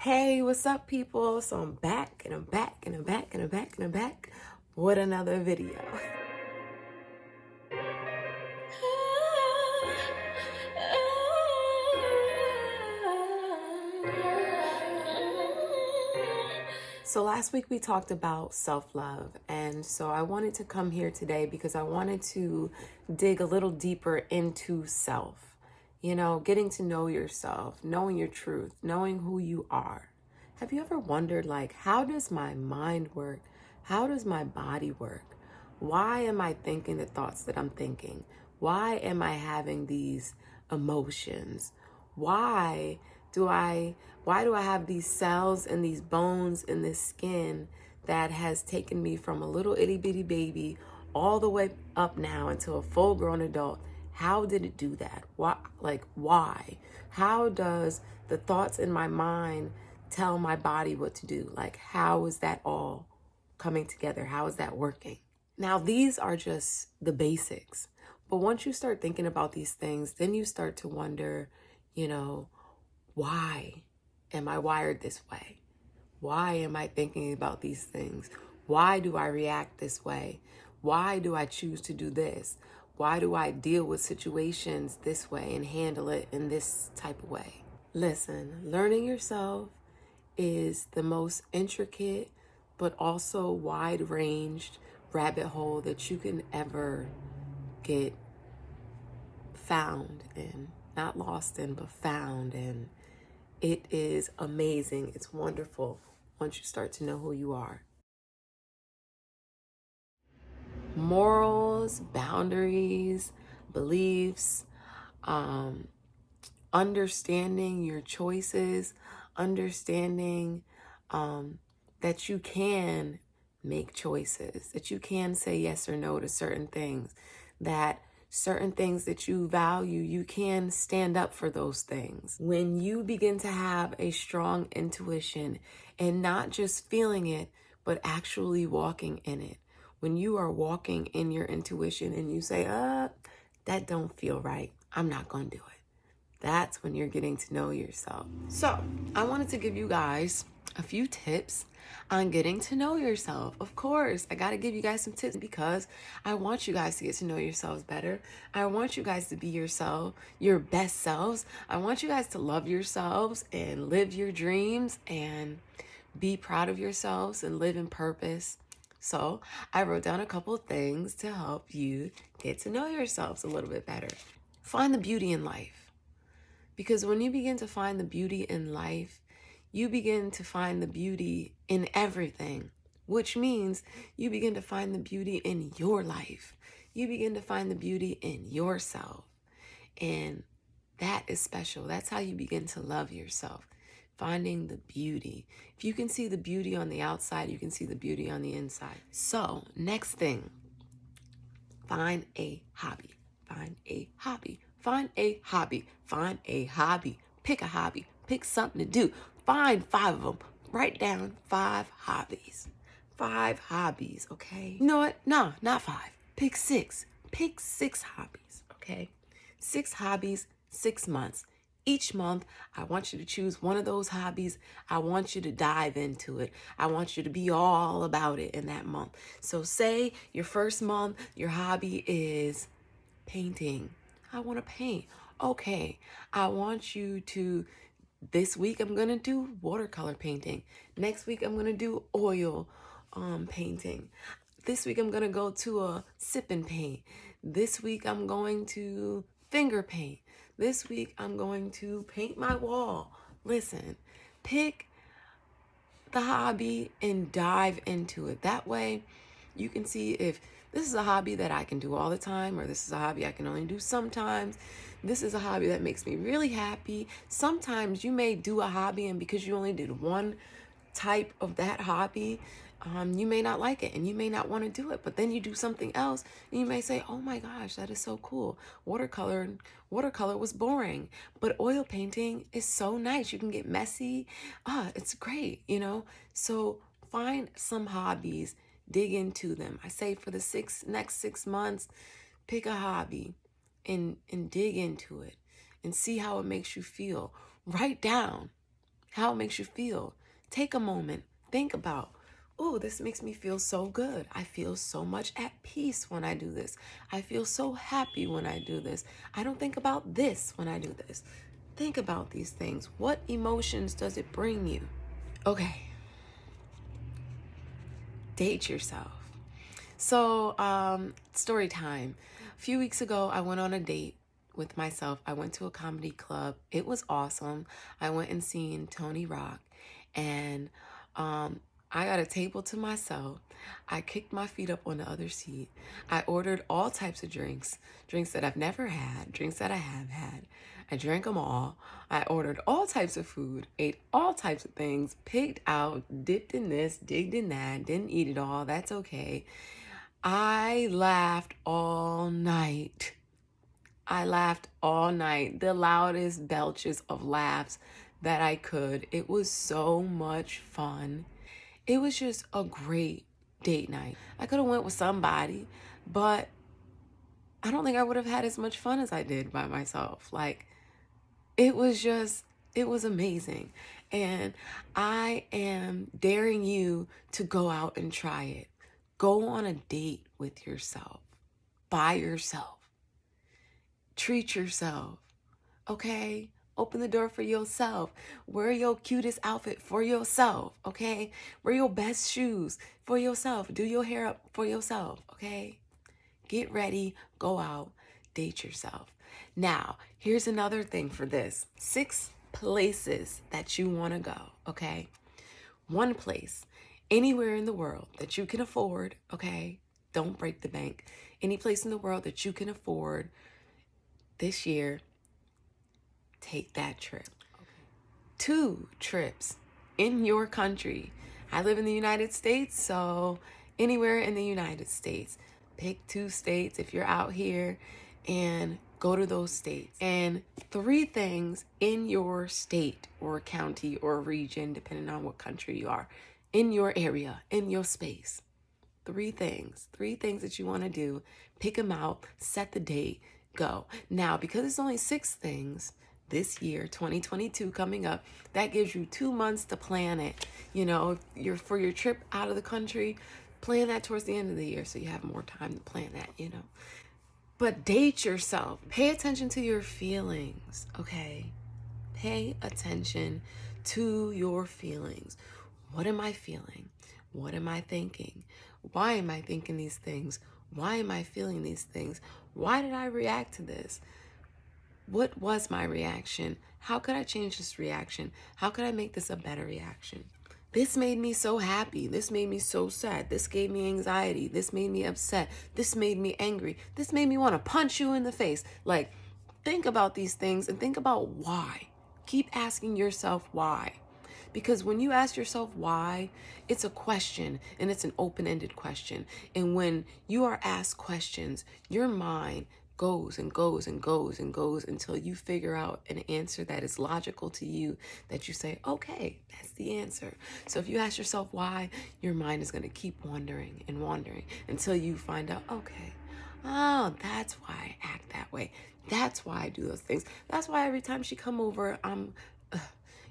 Hey, what's up, people? So I'm back and I'm back and I'm back and I'm back and I'm back with another video. So last week we talked about self-love, and so I wanted to come here today because I wanted to dig a little deeper into self. You know, getting to know yourself, knowing your truth, knowing who you are. Have you ever wondered, like, how does my mind work? How does my body work? Why am I thinking the thoughts that I'm thinking? Why am I having these emotions? Why do I have these cells and these bones in this skin that has taken me from a little itty bitty baby all the way up now into a full grown adult? How did it do that? Why? How does the thoughts in my mind tell my body what to do? Like, how is that all coming together? How is that working? Now, these are just the basics. But once you start thinking about these things, then you start to wonder, why am I wired this way? Why am I thinking about these things? Why do I react this way? Why do I choose to do this? Why do I deal with situations this way and handle it in this type of way? Listen, learning yourself is the most intricate but also wide-ranged rabbit hole that you can ever get found in. Not lost in, but found in. It is amazing. It's wonderful once you start to know who you are. Morals, boundaries, beliefs, understanding your choices, understanding that you can make choices, that you can say yes or no to certain things, that certain things that you value, you can stand up for those things. When you begin to have a strong intuition and not just feeling it, but actually walking in it, when you are walking in your intuition and you say, that don't feel right, I'm not going to do it. That's when you're getting to know yourself. So I wanted to give you guys a few tips on getting to know yourself. Of course, I got to give you guys some tips because I want you guys to get to know yourselves better. I want you guys to be yourself, your best selves. I want you guys to love yourselves and live your dreams and be proud of yourselves and live in purpose. So I wrote down a couple of things to help you get to know yourselves a little bit better. Find the beauty in life. Because when you begin to find the beauty in life, you begin to find the beauty in everything, which means you begin to find the beauty in your life. You begin to find the beauty in yourself. And that is special. That's how you begin to love yourself. Finding the beauty. If you can see the beauty on the outside, you can see the beauty on the inside. So, next thing, find a hobby. Find a hobby. Find a hobby. Find a hobby. Pick a hobby. Pick something to do. Find 5 of them. Write down 5 hobbies. 5 hobbies, okay? You know what? No, not 5. Pick 6. Pick 6 hobbies, okay? 6 hobbies, 6 months. Each month, I want you to choose one of those hobbies. I want you to dive into it. I want you to be all about it in that month. So say your first month, your hobby is painting. I want to paint. Okay, I want you to, this week I'm going to do watercolor painting. Next week I'm going to do oil painting. This week I'm going to go to a sip and paint. This week I'm going to finger paint. This week I'm going to paint my wall. Listen, pick the hobby and dive into it. That way you can see if this is a hobby that I can do all the time, or this is a hobby I can only do sometimes. This is a hobby that makes me really happy. Sometimes you may do a hobby, and because you only did one type of that hobby, you may not like it and you may not want to do it, but then you do something else and you may say, oh my gosh, that is so cool. Watercolor was boring, but oil painting is so nice. You can get messy. It's great, So find some hobbies, dig into them. I say for the next 6 months, pick a hobby and dig into it and see how it makes you feel. Write down how it makes you feel. Take a moment. Think about, oh, this makes me feel so good. I feel so much at peace when I do this. I feel so happy when I do this. I don't think about this when I do this. Think about these things. What emotions does it bring you? Okay. Date yourself. So, story time. A few weeks ago, I went on a date with myself. I went to a comedy club. It was awesome. I went and seen Tony Rock, and I got a table to myself. I kicked my feet up on the other seat. I ordered all types of drinks that I've never had, drinks that I have had. I drank them all. I ordered all types of food, ate all types of things, picked out, dipped in this, digged in that, didn't eat it all. That's okay. I laughed all night. I laughed all night. The loudest belches of laughs that I could. It was so much fun. It was just a great date night. I could have went with somebody, but I don't think I would have had as much fun as I did by myself. Like, it was amazing. And I am daring you to go out and try it. Go on a date with yourself, by yourself. Treat yourself, okay? Open the door for yourself. Wear your cutest outfit for yourself, okay? Wear your best shoes for yourself. Do your hair up for yourself, okay? Get ready, go out, date yourself. Now, here's another thing for this. 6 places that you want to go, okay? 1 place, anywhere in the world that you can afford, okay? Don't break the bank. Any place in the world that you can afford this year, take that trip. Okay. 2 trips in your country. I live in the United States, so anywhere in the United States. Pick 2 states if you're out here and go to those states. And 3 things in your state or county or region, depending on what country you are, in your area, in your space. 3 things that you want to do. Pick them out, set the date, go. Now, because it's only 6 things this year, 2022 coming up, that gives you 2 months to plan it. You know, for your trip out of the country, plan that towards the end of the year so you have more time to plan that, you know. But date yourself. Pay attention to your feelings, okay? Pay attention to your feelings. What am I feeling? What am I thinking? Why am I thinking these things? Why am I feeling these things? Why did I react to this? What was my reaction? How could I change this reaction? How could I make this a better reaction? This made me so happy. This made me so sad. This gave me anxiety. This made me upset. This made me angry. This made me want to punch you in the face. Like, think about these things and think about why. Keep asking yourself why. Because when you ask yourself why, it's a question, and it's an open-ended question. And when you are asked questions, your mind goes and goes and goes and goes until you figure out an answer that is logical to you, that you say, okay, that's the answer. So if you ask yourself why, your mind is going to keep wandering and wandering until you find out, okay, oh, that's why I act that way. That's why I do those things. That's why every time she come over,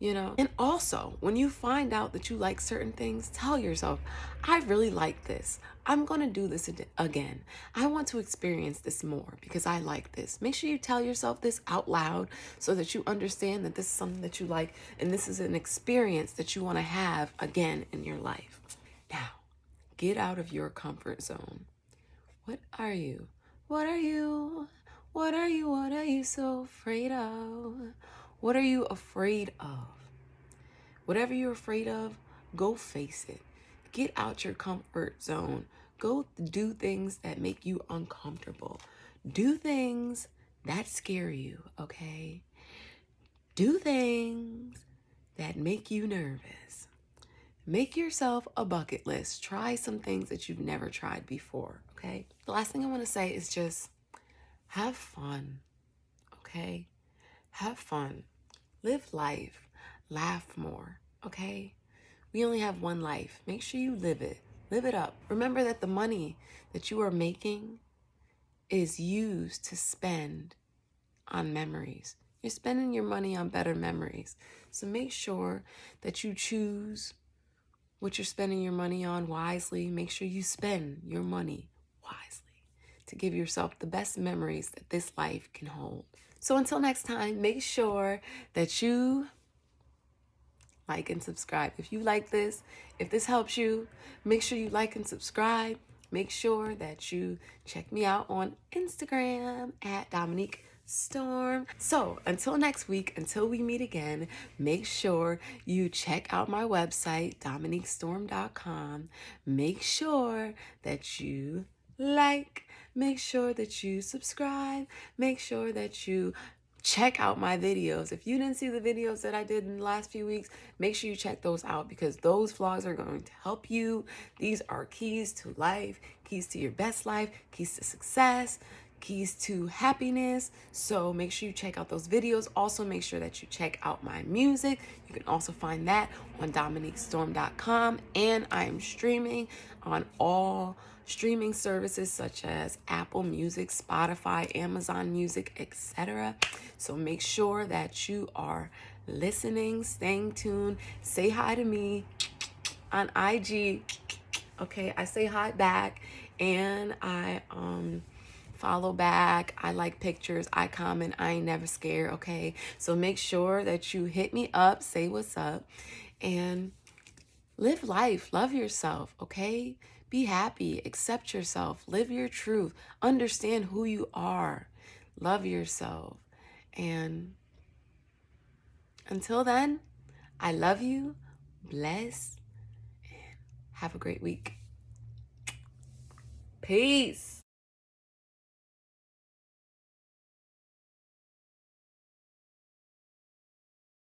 you know. And also, when you find out that you like certain things, tell yourself, I really like this. I'm going to do this again. I want to experience this more because I like this. Make sure you tell yourself this out loud so that you understand that this is something that you like and this is an experience that you want to have again in your life. Now, get out of your comfort zone. What are you? What are you? What are you? What are you so afraid of? What are you afraid of? Whatever you're afraid of, go face it. Get out your comfort zone. Go do things that make you uncomfortable. Do things that scare you, okay? Do things that make you nervous. Make yourself a bucket list. Try some things that you've never tried before, okay? The last thing I want to say is just have fun, okay? Have fun. Live life. Laugh more, okay? We only have one life. Make sure you live it. Live it up. Remember that the money that you are making is used to spend on memories. You're spending your money on better memories. So make sure that you choose what you're spending your money on wisely. Make sure you spend your money wisely to give yourself the best memories that this life can hold. So until next time, make sure that you like and subscribe. If you like this, if this helps you, make sure you like and subscribe. Make sure that you check me out on Instagram at Dominique Storm. So until next week, until we meet again, make sure you check out my website, dominiquestorm.com. Make sure that you like, make sure that you subscribe, make sure that you check out my videos. If you didn't see the videos that I did in the last few weeks, make sure you check those out because those vlogs are going to help you. These are keys to life, keys to your best life, keys to success, keys to happiness. So make sure you check out those videos. Also, make sure that you check out my music. You can also find that on dominiquestorm.com. And I am streaming on all streaming services such as Apple Music, Spotify, Amazon Music, etc. So make sure that you are listening, staying tuned. Say hi to me on IG. Okay, I say hi back and I follow back. I like pictures. I comment. I ain't never scared. Okay, so make sure that you hit me up, say what's up, and live life. Love yourself. Okay, be happy. Accept yourself. Live your truth. Understand who you are. Love yourself. And until then, I love you. Bless. And have a great week. Peace.